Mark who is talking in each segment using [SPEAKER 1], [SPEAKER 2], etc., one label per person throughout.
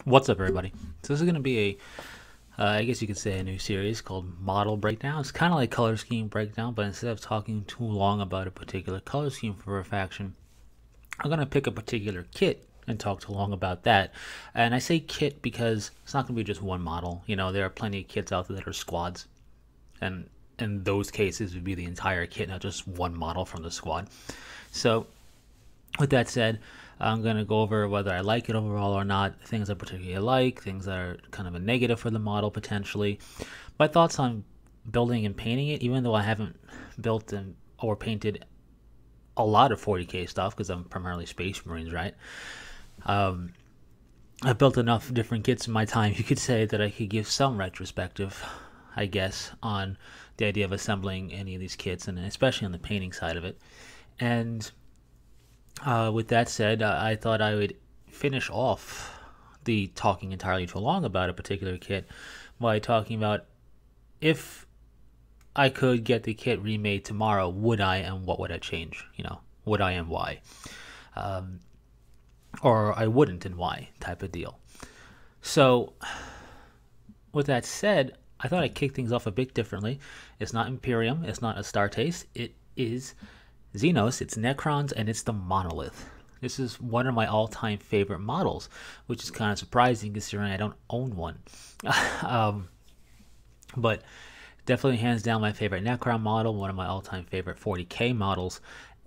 [SPEAKER 1] What's up, everybody? So this is going to be I guess you could say, a new series called Model Breakdown. It's kind of like color scheme breakdown, but instead of talking too long about a particular color scheme for a faction, I'm going to pick a particular kit and talk too long about that. And I say kit because it's not going to be just one model. You know, there are plenty of kits out there that are squads, and in those cases, it would be the entire kit, not just one model from the squad. So with that said, I'm going to go over whether I like it overall or not, things I particularly like, things that are kind of a negative for the model potentially, my thoughts on building and painting it, even though I haven't built or painted a lot of 40k stuff because I'm primarily Space Marines, right? Um, I've built enough different kits in my time, you could say, that I could give some retrospective, I guess, on the idea of assembling any of these kits, and especially on the painting side of it. And with that said, I thought I would finish off the talking entirely too long about a particular kit by talking about if I could get the kit remade tomorrow, would I, and what would I change? You know, would I and why? Um, or I wouldn't and why type of deal. So, with that said, I thought I'd kick things off a bit differently. It's not Imperium, it's not Astartes, it is Xenos, it's Necrons, and it's the Monolith. This is one of my all-time favorite models, which is kind of surprising considering I don't own one. um, but definitely hands down my favorite Necron model, one of my all-time favorite 40k models,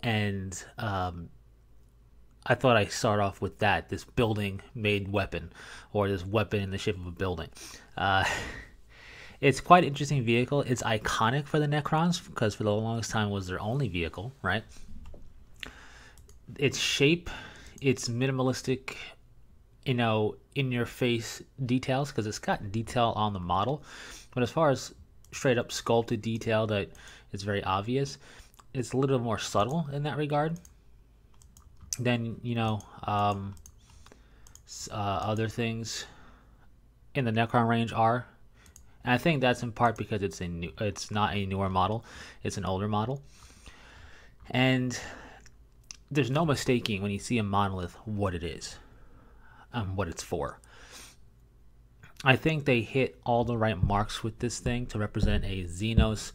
[SPEAKER 1] and I thought I'd start off with that, this building-made weapon, or this weapon in the shape of a building. Uh, it's quite an interesting vehicle. It's iconic for the Necrons because for the longest time it was their only vehicle, right? Its shape, its minimalistic, in your face details, because it's got detail on the model, but as far as straight up sculpted detail that is very obvious, it's a little more subtle in that regard than other things in the Necron range are. And I think that's in part because it's not a newer model, it's an older model, and there's no mistaking when you see a monolith what it is and what it's for. I think they hit all the right marks with this thing to represent a Xenos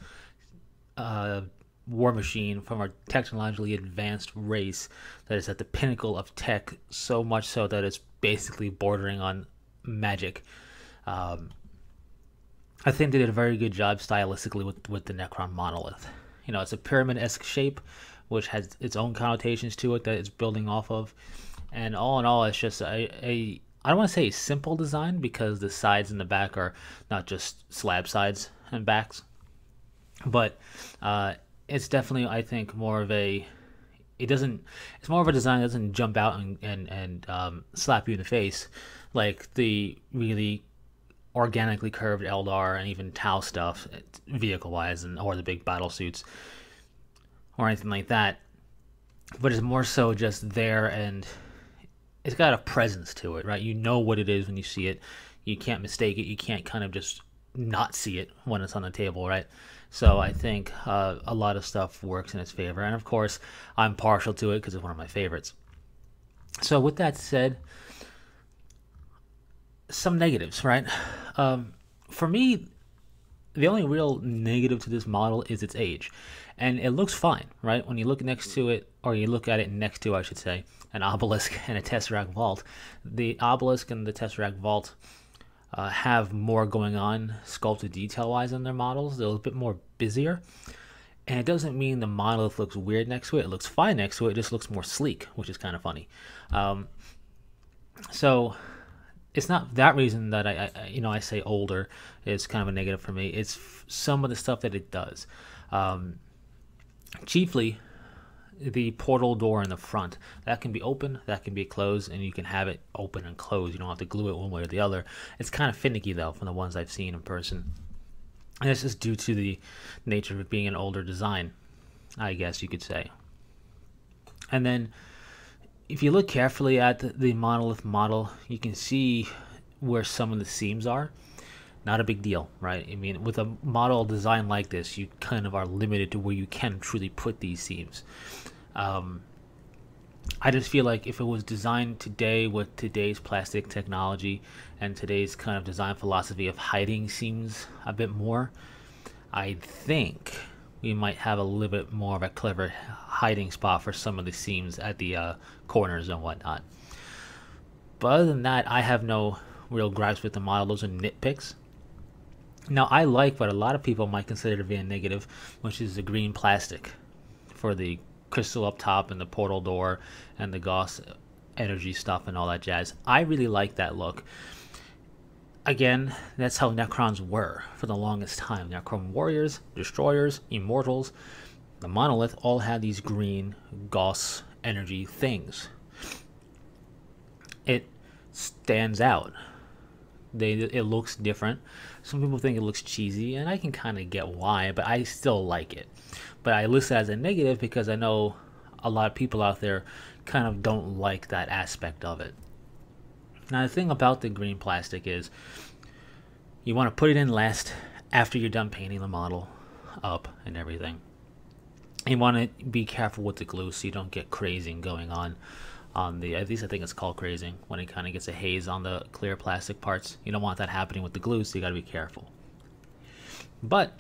[SPEAKER 1] war machine from a technologically advanced race that is at the pinnacle of tech, so much so that it's basically bordering on magic. I think they did a very good job stylistically with the Necron monolith. You know, it's a pyramid-esque shape, which has its own connotations to it that it's building off of. And all in all, it's just I don't want to say a simple design because the sides and the back are not just slab sides and backs, but it's definitely, I think, more of a it's more of a design that doesn't jump out and slap you in the face like the really organically curved Eldar and even Tau stuff, vehicle wise, and or the big battle suits or anything like that. But it's more so just there, and it's got a presence to it, right? You know what it is when you see it. You can't mistake it. You can't kind of just not see it when it's on the table, right? So I think a lot of stuff works in its favor, and of course I'm partial to it because it's one of my favorites. So with that said, some negatives, right? For me, the only real negative to this model is its age, and it looks fine, right? When you look next to it, or you look at it next to, I should say, an obelisk and a tesseract vault. The obelisk and the tesseract vault have more going on sculpted detail-wise in their models. They're a bit more busier, and it doesn't mean the monolith looks weird next to it. It looks fine next to it. It just looks more sleek, which is kind of funny. So it's not that reason that I say older is kind of a negative for me. It's some of the stuff that it does. Chiefly the portal door in the front that can be open, that can be closed, and you can have it open and closed. You don't have to glue it one way or the other. It's kind of finicky though from the ones I've seen in person, and it's just due to the nature of it being an older design, I guess you could say. And then if you look carefully at the monolith model, you can see where some of the seams are. Not a big deal, right? I mean, with a model design like this, you kind of are limited to where you can truly put these seams. I just feel like if it was designed today with today's plastic technology and today's kind of design philosophy of hiding seams a bit more, I think we might have a little bit more of a clever hiding spot for some of the seams at the corners and whatnot. But other than that, I have no real gripes with the model. Those are nitpicks. Now, I like what a lot of people might consider to be a negative, which is the green plastic for the crystal up top and the portal door and the Gauss energy stuff and all that jazz. I really like that look. Again, that's how Necrons were for the longest time. Necron warriors, destroyers, immortals, the Monolith all had these green Gauss energy things. It stands out. It looks different. Some people think it looks cheesy, and I can kind of get why, but I still like it. But I list it as a negative because I know a lot of people out there kind of don't like that aspect of it. Now, the thing about the green plastic is you want to put it in last after you're done painting the model up and everything. You want to be careful with the glue so you don't get crazing going on the, at least I think it's called crazing, when it kind of gets a haze on the clear plastic parts. You don't want that happening with the glue, so you got to be careful. But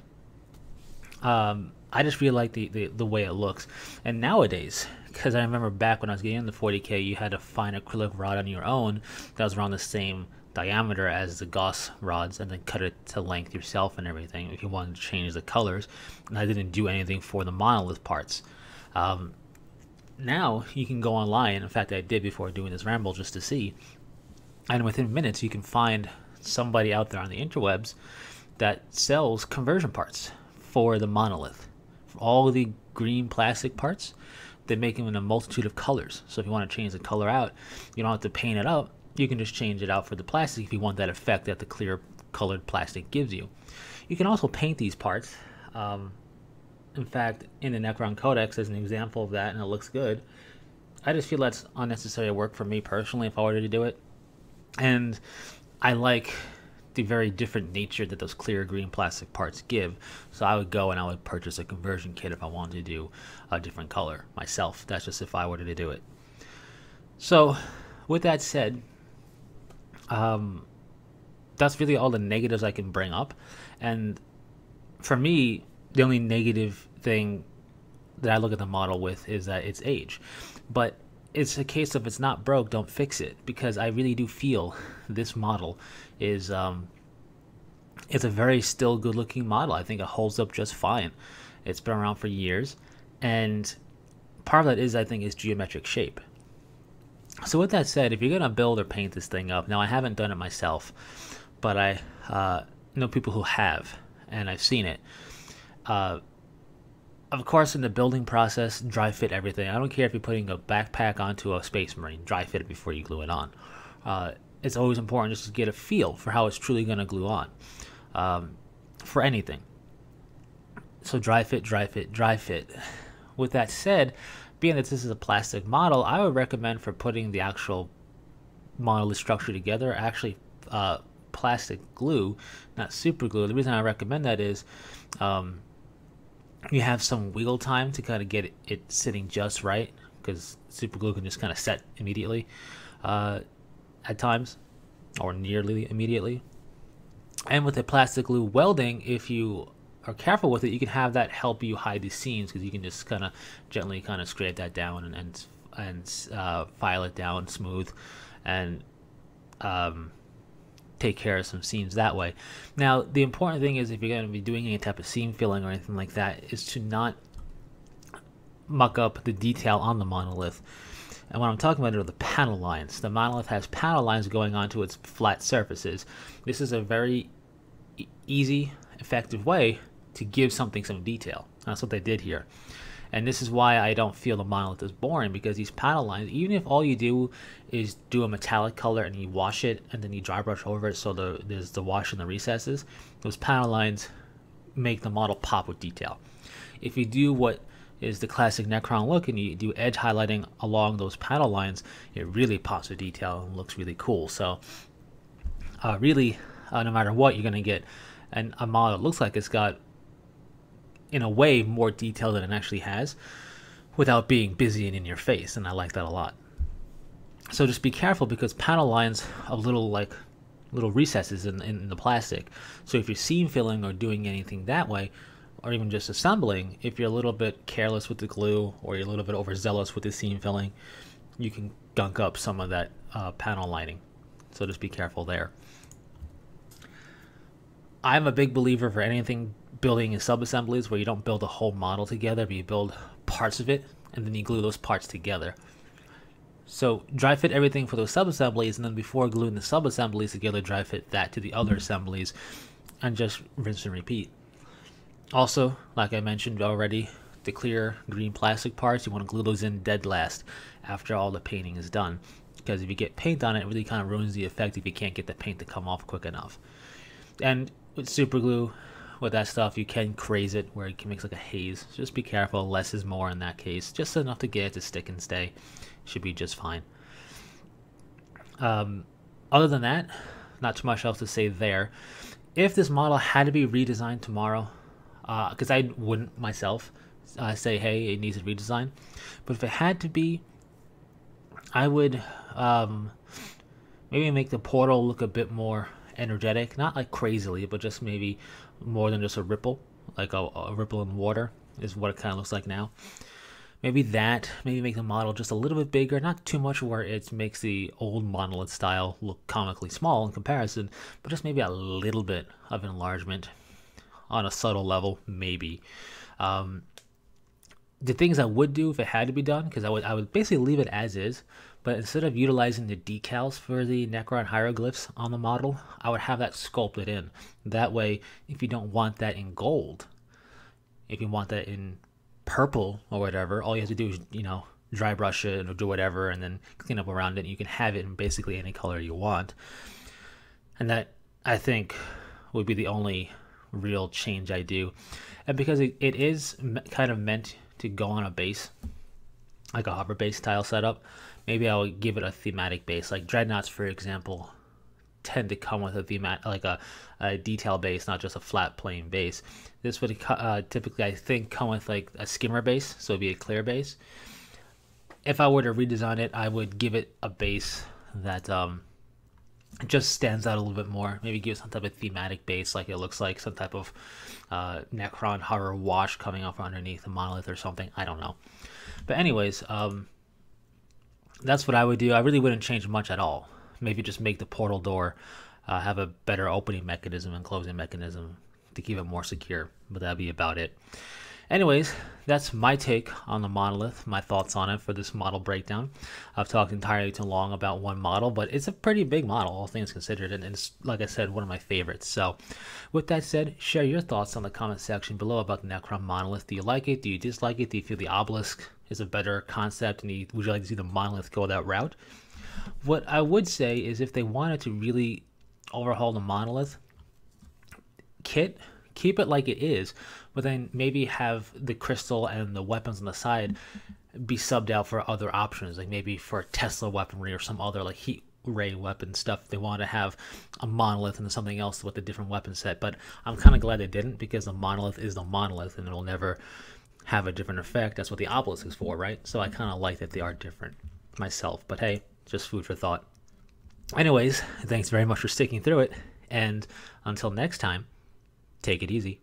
[SPEAKER 1] I just really like the way it looks. And nowadays, because I remember back when I was getting into 40K, you had to find acrylic rod on your own that was around the same diameter as the Gauss rods and then cut it to length yourself and everything if you wanted to change the colors. And I didn't do anything for the Monolith parts. Now you can go online. In fact, I did before doing this ramble just to see. And within minutes, you can find somebody out there on the interwebs that sells conversion parts for the Monolith. For all the green plastic parts, they make them in a multitude of colors. So if you want to change the color out, you don't have to paint it up. You can just change it out for the plastic if you want that effect that the clear colored plastic gives you. You can also paint these parts. In fact, in the Necron Codex, there's an example of that, and it looks good. I just feel that's unnecessary work for me personally if I were to do it. And I like the very different nature that those clear green plastic parts give. So I would go and I would purchase a conversion kit if I wanted to do a different color myself. That's just if I were to do it. So with that said, that's really all the negatives I can bring up. And for me, the only negative thing that I look at the model with is that it's age. But it's a case of it's not broke, don't fix it. Because I really do feel this model is it's a very still good looking model. I think it holds up just fine. It's been around for years. And part of that is, I think, is geometric shape. So with that said, if you're going to build or paint this thing up, now I haven't done it myself, but I know people who have, and I've seen it. Of course, in the building process, dry fit everything. I don't care if you're putting a backpack onto a Space Marine, dry fit it before you glue it on. It's always important just to get a feel for how it's truly going to glue on for anything. So dry fit, dry fit, dry fit. With that said, being that this is a plastic model, I would recommend for putting the actual monolith structure together, actually plastic glue, not super glue. The reason I recommend that is you have some wiggle time to kind of get it sitting just right, because super glue can just kind of set immediately at times, or nearly immediately. And with the plastic glue welding, if you are careful with it, you can have that help you hide the seams, because you can just kind of gently kind of scrape that down and file it down smooth and take care of some seams that way. Now, the important thing is, if you're going to be doing any type of seam filling or anything like that, is to not muck up the detail on the monolith. And what I'm talking about are the panel lines. The monolith has panel lines going onto its flat surfaces. This is a very easy, effective way to give something some detail. That's what they did here. And this is why I don't feel the monolith is boring, because these panel lines, even if all you do is do a metallic color and you wash it and then you dry brush over it so there's the wash in the recesses, those panel lines make the model pop with detail. If you do what is the classic Necron look and you do edge highlighting along those panel lines, it really pops with detail and looks really cool. So really, no matter what, you're going to get a model that looks like it's got, in a way, more detail than it actually has, without being busy and in your face, and I like that a lot. So just be careful, because panel lines have little recesses in the plastic. So if you're seam filling or doing anything that way, or even just assembling, if you're a little bit careless with the glue or you're a little bit overzealous with the seam filling, you can gunk up some of that panel lining. So just be careful there. I'm a big believer for anything building in sub-assemblies where you don't build a whole model together, but you build parts of it and then you glue those parts together. So dry fit everything for those sub-assemblies, and then before gluing the sub-assemblies together, dry fit that to the other assemblies, and just rinse and repeat. Also, like I mentioned already, the clear green plastic parts, you want to glue those in dead last after all the painting is done, because if you get paint on it, it really kind of ruins the effect if you can't get the paint to come off quick enough. And with super glue, with that stuff, you can craze it where it can make like a haze. So just be careful, less is more in that case. Just enough to get it to stick and stay. Should be just fine. Other than that, not too much else to say there. If this model had to be redesigned tomorrow, because I wouldn't myself say, hey, it needs a redesign, but if it had to be, I would maybe make the portal look a bit more energetic, not like crazily, but just maybe more than just a ripple, like a ripple in water is what it kind of looks like now. Maybe make the model just a little bit bigger, not too much where it makes the old Monolith style look comically small in comparison, but just maybe a little bit of enlargement on a subtle level, maybe. The things I would do if it had to be done, because I would basically leave it as is, but instead of utilizing the decals for the Necron hieroglyphs on the model, I would have that sculpted in. That way, if you don't want that in gold, if you want that in purple or whatever, all you have to do is, dry brush it or do whatever and then clean up around it. You can have it in basically any color you want. And that, I think, would be the only real change I do. And because it is kind of meant to go on a base, like a hover base style setup, maybe I'll give it a thematic base. Like dreadnoughts, for example, tend to come with a thematic, like a detail base, not just a flat plain base. This would typically, I think, come with like a skimmer base, so it'd be a clear base. If I were to redesign it, I would give it a base that just stands out a little bit more. Maybe give it some type of thematic base, like it looks like some type of Necron horror wash coming up underneath the Monolith or something. I don't know. But anyways, that's what I would do. I really wouldn't change much at all. Maybe just make the portal door have a better opening mechanism and closing mechanism to keep it more secure, but that'd be about it. Anyways, that's my take on the Monolith, my thoughts on it for this model breakdown. I've talked entirely too long about one model, but it's a pretty big model, all things considered, and it's, like I said, one of my favorites. So with that said, share your thoughts on the comment section below about the Necron Monolith. Do you like it? Do you dislike it? Do you feel the obelisk is a better concept, and would you like to see the Monolith go that route? What I would say is if they wanted to really overhaul the Monolith kit, keep it like it is, but then maybe have the crystal and the weapons on the side be subbed out for other options, like maybe for Tesla weaponry or some other like heat ray weapon stuff. They want to have a Monolith and something else with a different weapon set, but I'm kind of glad they didn't, because the Monolith is the Monolith and it'll never have a different effect. That's what the obelisk is for, right? So I kind of like that they are different myself, but hey, just food for thought. Anyways, thanks very much for sticking through it, and until next time, take it easy.